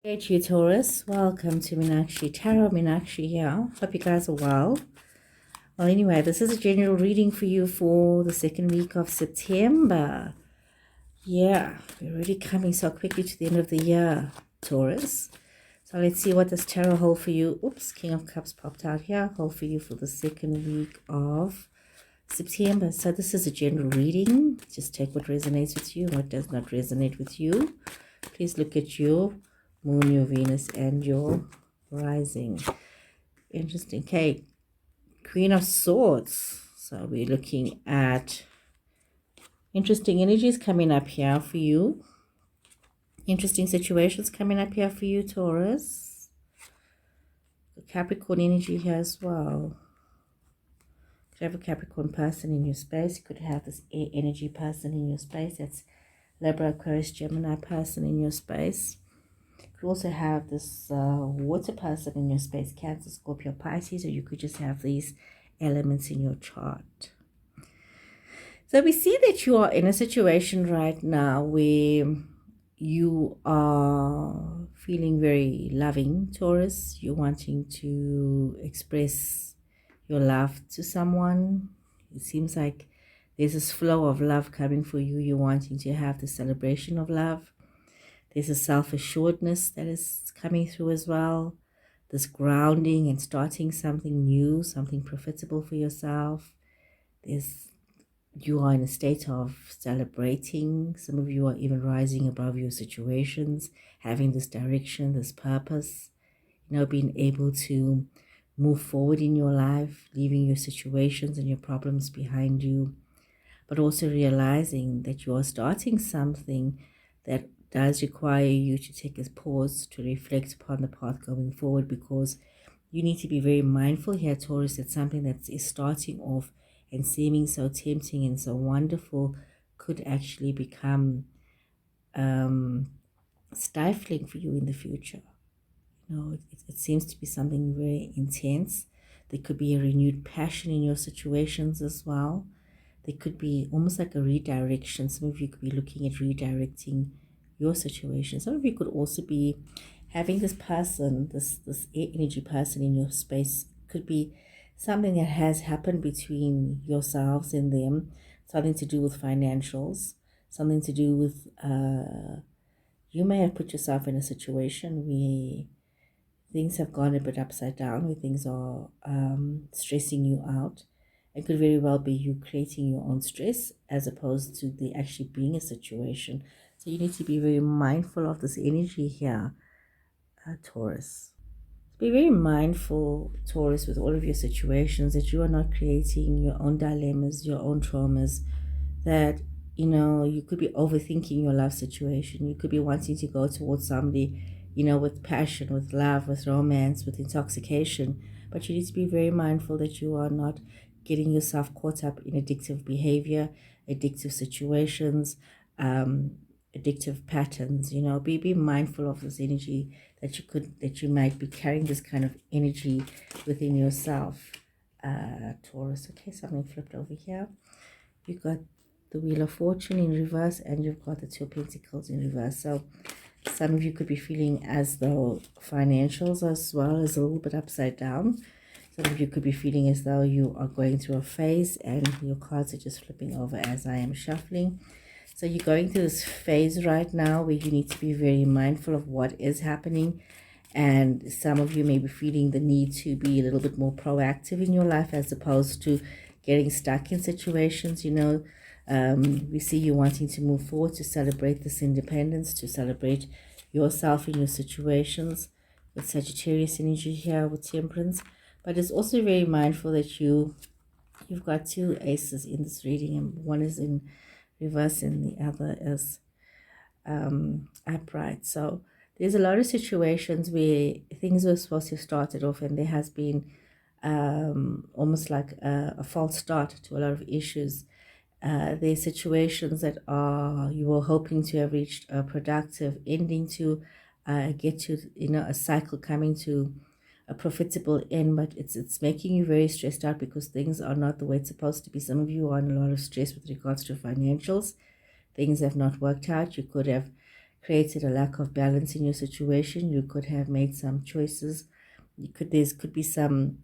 Hey to you, Taurus. Welcome to Meenakshi Tarot. Meenakshi here. Hope you guys are well. Well, anyway, this is a general reading for you for the second week of September. Yeah, we're already coming so quickly to the end of the year, Taurus. So let's see what this tarot hold for you. Oops, King of Cups popped out here. Hold for you for the second week of September. So this is a general reading. Just take what resonates with you, what does not resonate with you. Please look at your Moon, your Venus, and your rising. Interesting. Okay, Queen of Swords. So we're looking at interesting energies coming up here for you. Interesting situations coming up here for you, Taurus. The Capricorn energy here as well. You could have a Capricorn person in your space. You could have this air energy person in your space. That's Libra, Aquarius, Gemini person in your space. You could also have this water person in your space, Cancer, Scorpio, Pisces, or you could just have these elements in your chart. So we see that you are in a situation right now where you are feeling very loving, Taurus. You're wanting to express your love to someone. It seems like there's this flow of love coming for you. You're wanting to have the celebration of love. There's a self-assuredness that is coming through as well. This grounding and starting something new, something profitable for yourself. You are in a state of celebrating. Some of you are even rising above your situations, having this direction, this purpose. Being able to move forward in your life, leaving your situations and your problems behind you, but also realizing that you are starting something that does require you to take a pause to reflect upon the path going forward, because you need to be very mindful here, Taurus, that something that is starting off and seeming so tempting and so wonderful could actually become stifling for you in the future. It seems to be something very intense. There could be a renewed passion in your situations as well. There could be almost like a redirection. Some of you could be looking at redirecting your situation. Some of you could also be having this person, this air energy person in your space. Could be something that has happened between yourselves and them, something to do with financials, something to do with you may have put yourself in a situation where things have gone a bit upside down, where things are stressing you out. It could very well be you creating your own stress as opposed to there actually being a situation. So you need to be very mindful of this energy here, Taurus. Be very mindful, Taurus, with all of your situations, that you are not creating your own dilemmas, your own traumas, that, you could be overthinking your love situation. You could be wanting to go towards somebody, with passion, with love, with romance, with intoxication. But you need to be very mindful that you are not getting yourself caught up in addictive behavior, addictive situations, addictive patterns. Be mindful of this energy that you might be carrying this kind of energy within yourself, Taurus. Okay, something flipped over here. You've got the Wheel of Fortune in reverse, and you've got the Two of Pentacles in reverse. So some of you could be feeling as though financials as well is a little bit upside down. Some of you could be feeling as though you are going through a phase and your cards are just flipping over as I am shuffling. So you're going through this phase right now where you need to be very mindful of what is happening. And some of you may be feeling the need to be a little bit more proactive in your life as opposed to getting stuck in situations. We see you wanting to move forward, to celebrate this independence, to celebrate yourself in your situations. With Sagittarius energy here with Temperance. But it's also very mindful that you've got two aces in this reading, and one is in reverse and the other is upright. So there's a lot of situations where things were supposed to have started off and there has been almost like a false start to a lot of issues. There's situations that you were hoping to have reached a productive ending to, get to a cycle coming to a profitable end, but it's making you very stressed out because things are not the way it's supposed to be. Some of you are in a lot of stress with regards to financials. Things have not worked out. You could have created a lack of balance in your situation. You could have made some choices. There could be some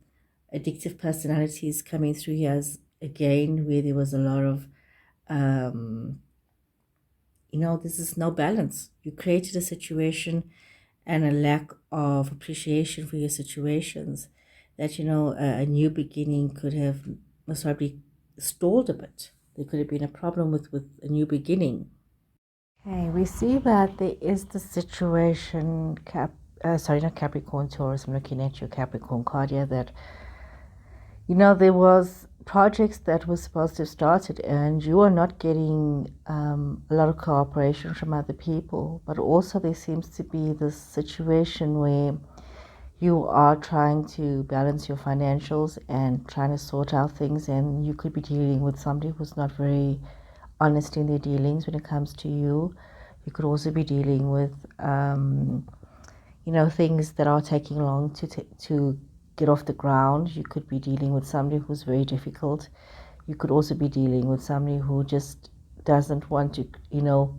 addictive personalities coming through here as, again, where there was a lot of, this is no balance. You created a situation and a lack of appreciation for your situations that, a new beginning could have most probably stalled a bit. There could have been a problem with a new beginning. Okay, we see that there is the situation, not Capricorn, Taurus, I'm looking at your Capricorn card here, that, there was projects that were supposed to have started and you are not getting a lot of cooperation from other people, but also there seems to be this situation where you are trying to balance your financials and trying to sort out things, and you could be dealing with somebody who's not very honest in their dealings when it comes to you. You could also be dealing with, things that are taking long to get off the ground. You could be dealing with somebody who's very difficult. You could also be dealing with somebody who just doesn't want to,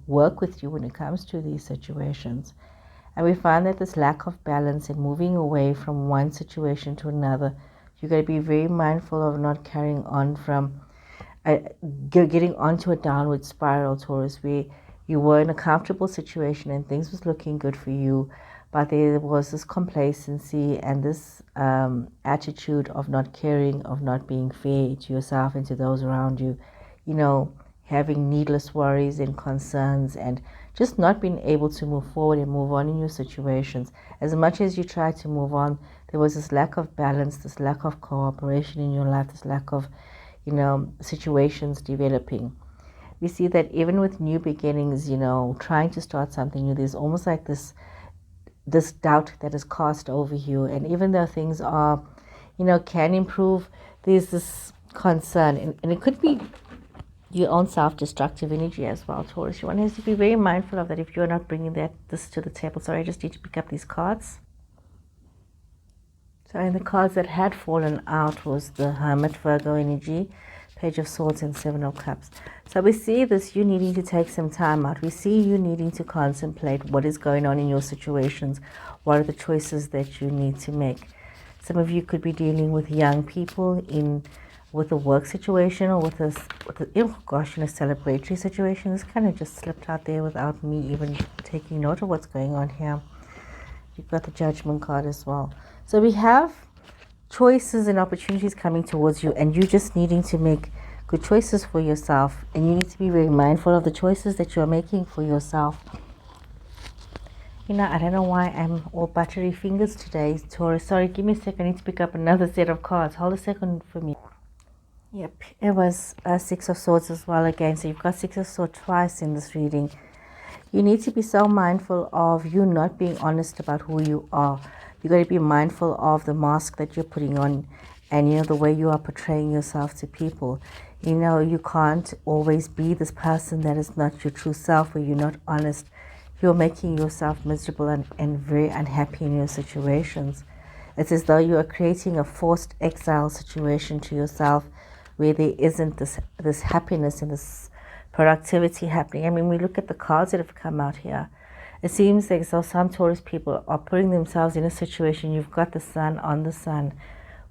work with you when it comes to these situations. And we find that this lack of balance and moving away from one situation to another, you've got to be very mindful of not carrying on from getting onto a downward spiral, Taurus, where you were in a comfortable situation and things was looking good for you, but there was this complacency and this attitude of not caring, of not being fair to yourself and to those around you, having needless worries and concerns and just not being able to move forward and move on in your situations. As much as you try to move on, there was this lack of balance, this lack of cooperation in your life, this lack of, situations developing. We see that even with new beginnings, trying to start something new, there's almost like this doubt that is cast over you. And even though things are, can improve, there's this concern. And it could be your own self-destructive energy as well, Taurus. You want to be very mindful of that if you're not bringing this to the table. Sorry, I just need to pick up these cards. So in the cards that had fallen out was the Hermit, Virgo energy, Page of Swords and Seven of Cups. So we see this, you needing to take some time out. We see you needing to contemplate what is going on in your situations. What are the choices that you need to make? Some of you could be dealing with young people with a work situation or with a celebratory situation. This kind of just slipped out there without me even taking note of what's going on here. You've got the Judgment card as well. So we have choices and opportunities coming towards you, and you just needing to make good choices for yourself, and you need to be very mindful of the choices that you're making for yourself. I don't know why I'm all buttery fingers today, Taurus. Sorry, give me a second. I need to pick up another set of cards. Hold a second for me. Yep, it was Six of Swords as well again. So you've got Six of Swords twice in this reading. You need to be so mindful of you not being honest about who you are. You've got to be mindful of the mask that you're putting on and, the way you are portraying yourself to people. You can't always be this person that is not your true self, where you're not honest. You're making yourself miserable and very unhappy in your situations. It's as though you are creating a forced exile situation to yourself where there isn't this happiness and this productivity happening. I mean, we look at the cards that have come out here. It seems like some Taurus people are putting themselves in a situation, you've got the sun on the sun,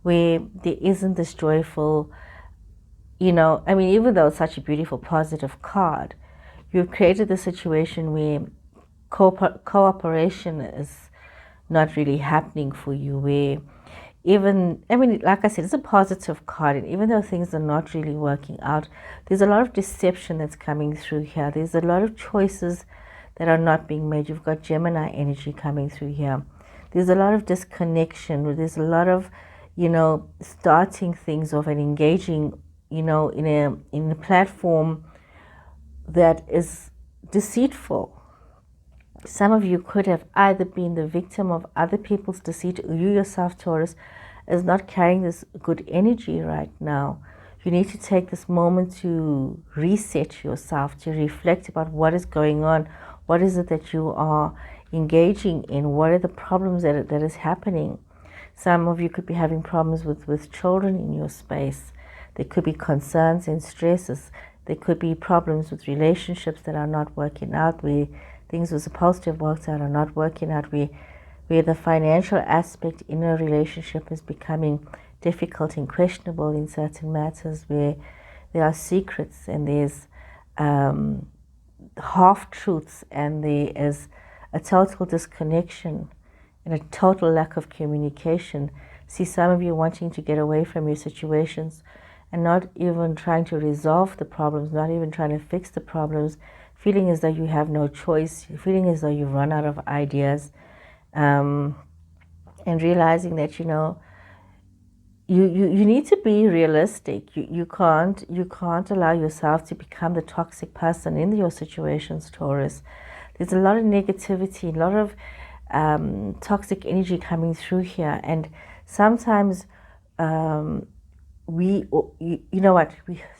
where there isn't this joyful, even though it's such a beautiful, positive card, you've created the situation where cooperation is not really happening for you, where like I said, it's a positive card, and even though things are not really working out, there's a lot of deception that's coming through here. There's a lot of choices that are not being made. You've got Gemini energy coming through here. There's a lot of disconnection. There's a lot of, starting things off and engaging, in a platform that is deceitful. Some of you could have either been the victim of other people's deceit, or you yourself, Taurus, is not carrying this good energy right now. You need to take this moment to reset yourself, to reflect about what is going on. What is it that you are engaging in? What are the problems that is happening? Some of you could be having problems with children in your space. There could be concerns and stresses. There could be problems with relationships that are not working out, where things were supposed to have worked out are not working out, where the financial aspect in a relationship is becoming difficult and questionable in certain matters, where there are secrets and there's half-truths and there is a total disconnection and a total lack of communication. See some of you wanting to get away from your situations and not even trying to resolve the problems, not even trying to fix the problems, feeling as though you have no choice, feeling as though you've run out of ideas, and realizing that, you know, you need to be realistic. You can't allow yourself to become the toxic person in your situations, Taurus. There's a lot of negativity, a lot of toxic energy coming through here, and sometimes you know what,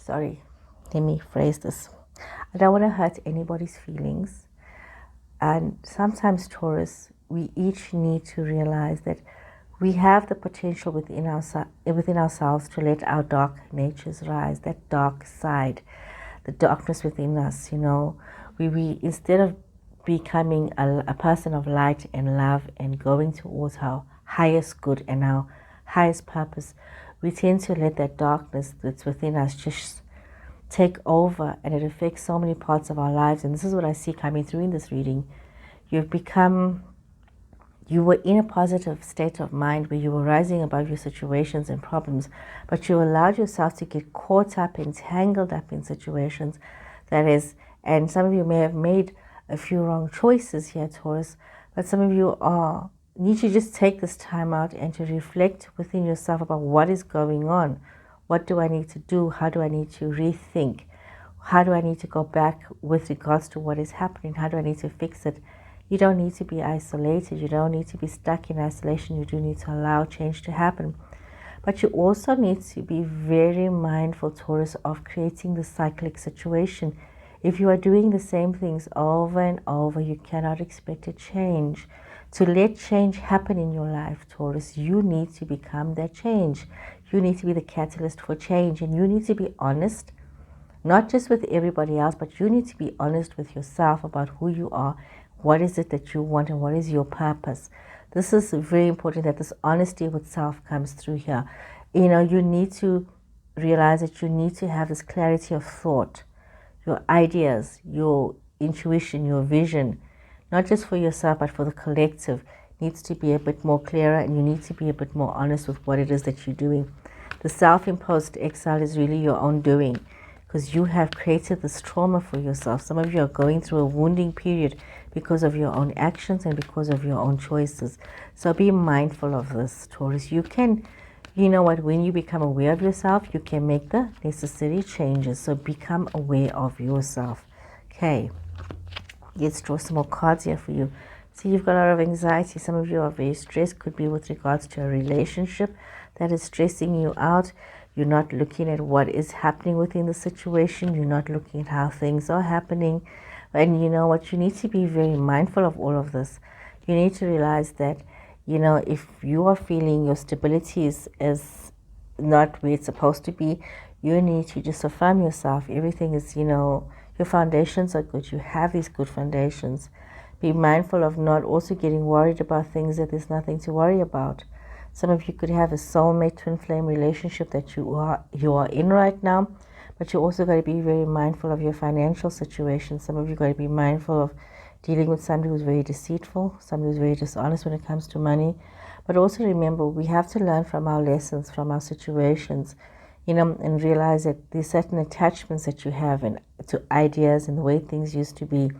let me phrase this. I don't want to hurt anybody's feelings, and sometimes, Taurus, we each need to realize that we have the potential within ourselves to let our dark natures rise, that dark side, the darkness within us, you know. We instead of becoming a person of light and love and going towards our highest good and our highest purpose, we tend to let that darkness that's within us just take over, and it affects so many parts of our lives. And this is what I see coming through in this reading. You were in a positive state of mind where you were rising above your situations and problems, but you allowed yourself to get caught up and tangled up in situations and some of you may have made a few wrong choices here, Taurus, but some of you need to just take this time out and to reflect within yourself about what is going on. What do I need to do? How do I need to rethink? How do I need to go back with regards to what is happening? How do I need to fix it? You don't need to be isolated. You don't need to be stuck in isolation. You do need to allow change to happen. But you also need to be very mindful, Taurus, of creating the cyclic situation. If you are doing the same things over and over, you cannot expect a change. To let change happen in your life, Taurus, you need to become that change. You need to be the catalyst for change, and you need to be honest, not just with everybody else, but you need to be honest with yourself about who you are, what is it that you want, and what is your purpose. This is very important, that this honesty with self comes through here. You know, you need to realize that you need to have this clarity of thought, your ideas, your intuition, your vision, not just for yourself, but for the collective, needs to be a bit more clearer, and you need to be a bit more honest with what it is that you're doing. The self-imposed exile is really your own doing, because you have created this trauma for yourself. Some of you are going through a wounding period because of your own actions and because of your own choices. So be mindful of this, Taurus. You know what, when you become aware of yourself, you can make the necessary changes. So become aware of yourself. Okay, let's draw some more cards here for you. See, you've got a lot of anxiety. Some of you are very stressed. Could be with regards to a relationship that is stressing you out. You're not looking at what is happening within the situation. You're not looking at how things are happening. And you know what? You need to be very mindful of all of this. You need to realize that, you know, if you are feeling your stability is not where it's supposed to be, you need to just affirm yourself. Everything is, you know, your foundations are good. You have these good foundations. Be mindful of not also getting worried about things that there's nothing to worry about. Some of you could have a soulmate twin flame relationship that you are in right now, but you also got to be very mindful of your financial situation. Some of you got to be mindful of dealing with somebody who's very deceitful, somebody who's very dishonest when it comes to money. But also remember, we have to learn from our lessons, from our situations, you know, and realize that there's certain attachments that you have and to ideas and the way things used to be.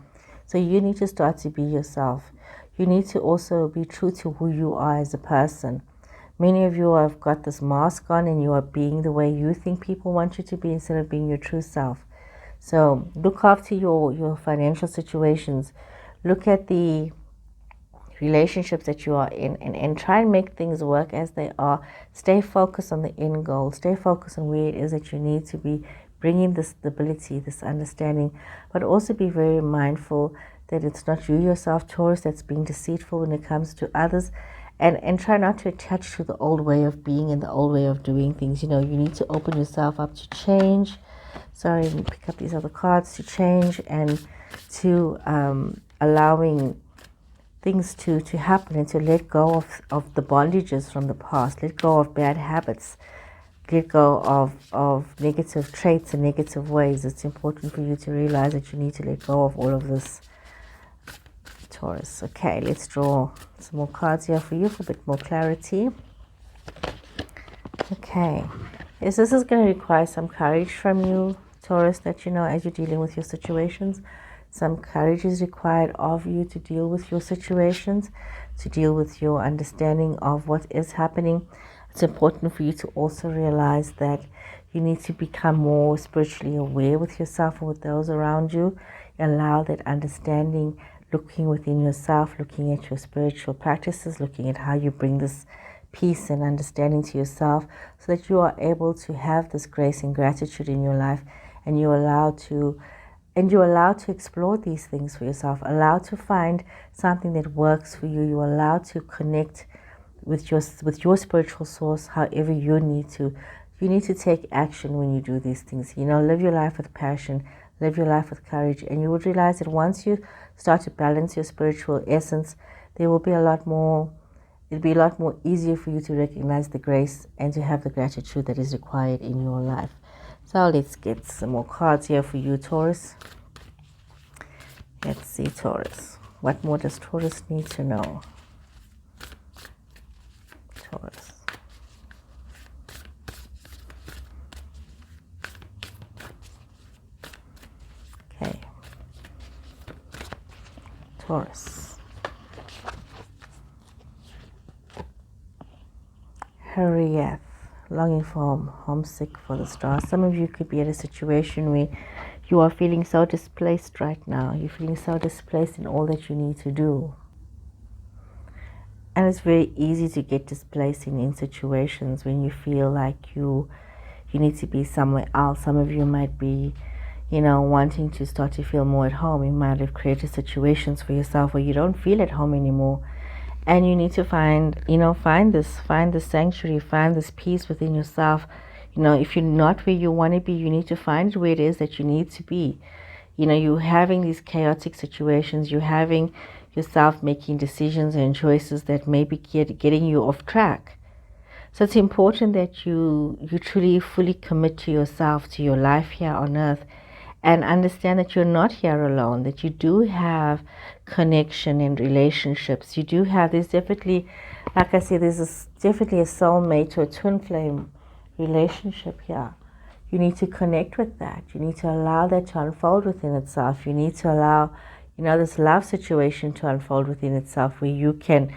So you need to start to be yourself. You need to also be true to who you are as a person. Many of you have got this mask on and you are being the way you think people want you to be instead of being your true self. So look after your financial situations. Look at the relationships that you are in and try and make things work as they are. Stay focused on the end goal. Stay focused on where it is that you need to be, bringing this stability, this understanding, but also be very mindful that it's not you yourself, Taurus, that's being deceitful when it comes to others. And try not to attach to the old way of being and the old way of doing things. You know, you need to open yourself up to change. Sorry, let me pick up these other cards. To change and to allowing things to happen and to let go of the bondages from the past, let go of bad habits, let go of negative traits and negative ways. It's important for you to realize that you need to let go of all of this, Taurus. Okay, let's draw some more cards here for you for a bit more clarity. Okay, yes, this is going to require some courage from you, Taurus, that as you're dealing with your situations. Some courage is required of you to deal with your situations, to deal with your understanding of what is happening. It's important for you to also realize that you need to become more spiritually aware with yourself and with those around you. Allow that understanding, looking within yourself, looking at your spiritual practices, looking at how you bring this peace and understanding to yourself, so that you are able to have this grace and gratitude in your life, and you're allowed to explore these things for yourself, allowed to find something that works for you. You're allowed to connect with your spiritual source however you need to. You need to take action when you do these things. Live your life with passion, live your life with courage, and you would realize that once you start to balance your spiritual essence, it'll be a lot more easier for you to recognize the grace and to have the gratitude that is required in your life. So let's get some more cards here for you, Taurus. Let's see, Taurus. What more does Taurus need to know? Taurus. Okay. Taurus. Hurrieth. Longing for home, homesick for the stars. Some of you could be in a situation where you are feeling so displaced right now. You're feeling so displaced in all that you need to do. And it's very easy to get displaced in situations when you feel like you need to be somewhere else. Some of you might be, wanting to start to feel more at home. You might have created situations for yourself where you don't feel at home anymore. And you need to find this sanctuary, find this peace within yourself. If you're not where you want to be, you need to find where it is that you need to be. You're having these chaotic situations, you're having yourself making decisions and choices that may be getting you off track. So it's important that you truly fully commit to yourself, to your life here on earth, and understand that you're not here alone, that you do have connection and relationships. You do have, there's definitely, like I said, definitely a soulmate or a twin flame relationship here. You need to connect with that. You need to allow that to unfold within itself. You need to allow, this love situation to unfold within itself, where you can,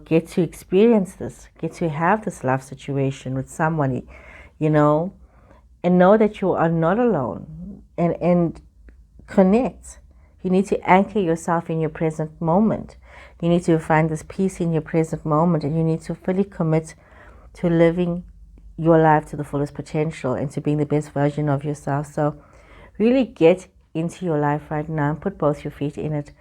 get to experience this, get to have this love situation with somebody, and know that you are not alone. And connect. You need to anchor yourself in your present moment. You need to find this peace in your present moment, and you need to fully commit to living your life to the fullest potential and to being the best version of yourself. So really get into your life right now and put both your feet in it.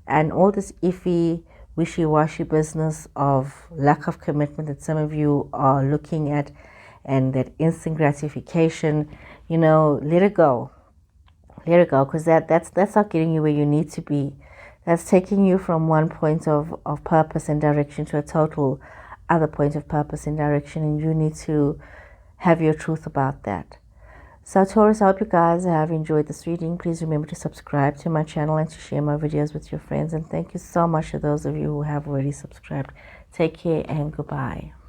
And all this iffy, wishy-washy business of lack of commitment that some of you are looking at, and that instant gratification, let it go. Let it go, because that's not getting you where you need to be. That's taking you from one point of purpose and direction to a total other point of purpose and direction, and you need to have your truth about that. So Taurus, I hope you guys have enjoyed this reading. Please remember to subscribe to my channel and to share my videos with your friends. And thank you so much to those of you who have already subscribed. Take care and goodbye.